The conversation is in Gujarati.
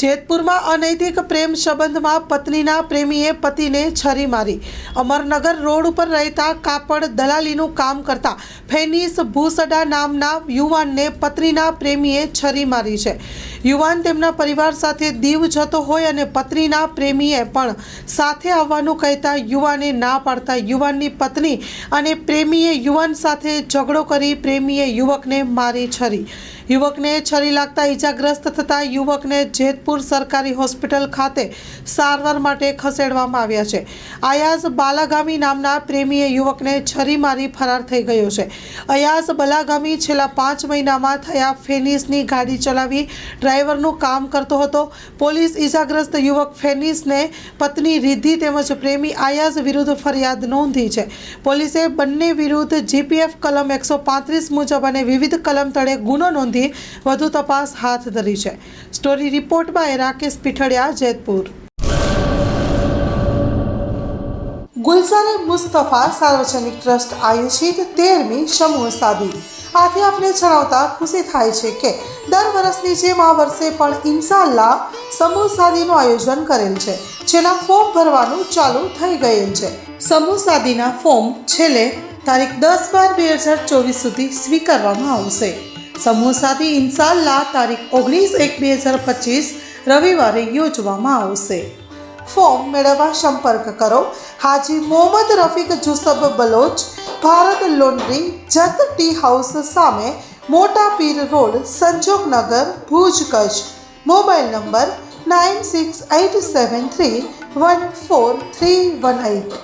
જેતપુરમાં અનૈતિક પ્રેમ સંબંધમાં પત્નીના પ્રેમીએ પતિને છરી મારી। અમરનગર રોડ ઉપર રહેતા કાપડ દલાલીનું કામ કરતા ફેનિસ ભૂસડા નામના યુવાનને પત્નીના પ્રેમીએ છરી મારી છે। યુવાન તેમના પરિવાર સાથે દીવ જતો હોય અને પત્નીના પ્રેમીએ પણ સાથે આવવાનું કહેતા યુવાને ના પાડતા યુવાનની પત્ની અને પ્રેમીએ યુવાન સાથે ઝઘડો કરી પ્રેમીએ યુવકને મારી છરી। યુવકને છરી લાગતા ઈજાગ્રસ્ત થતા યુવકને જેતપુર સરકારી હોસ્પિટલ ખાતે સારવાર માટે ખસેડવામાં આવ્યા છે। અયાઝ બાલાગામી નામના પ્રેમીએ યુવકને છરી મારી ફરાર થઈ ગયો છે। અયાઝ બાલાગામી છેલ્લા 5 મહિનામાં થયા ફેનિસની ગાડી ચલાવી ડ્રાઈવરનું કામ કરતો હતો। પોલીસ ઈજાગ્રસ્ત યુવક ફેનિસને પત્ની રિદ્ધિ તેમજ પ્રેમી અયાઝ વિરુદ્ધ ફરિયાદ નોંધી છે। પોલીસે બંને વિરુદ્ધ જીપીએફ કલમ 135 મુજબ અને વિવિધ કલમ તળે ગુનો નોંધી વધુ તપાસ હાથ ધરી છે। Story report by Rakesh Pithadiya, Jetpur. Gulzare Mustafa સાર્વજનિક ટ્રસ્ટ આયોજિત 13મી સમૂહ શાદી। આથી આપને જણાવતા ખુશી થાય છે કે દર વર્ષની જેમ આ વર્ષે પણ ઇન્શાઅલ્લાહ સમૂહ શાદીનું આયોજન કરેલ છે, જેના ફોર્મ ભરવાનું ચાલુ થઈ ગયેલ છે। સમૂહ શાદીના ફોર્મ છેલ્લે તારીખ 10/12/2024 સુધી સ્વીકારવામાં આવશે। સમૂહ શાદી ઇન્શાઅલ્લાહ તારીખ 19/1/2025 રવિવારે યોજવામાં આવશે। ફોર્મ મેળવવા સંપર્ક કરો Haji Mohammad Rafiq Jusab Baloch, Bharat laundry, Jat tea house સામે, Mota Pir road, Sanjognagar, Bhuj, Kutch. Mobile number 9687314318।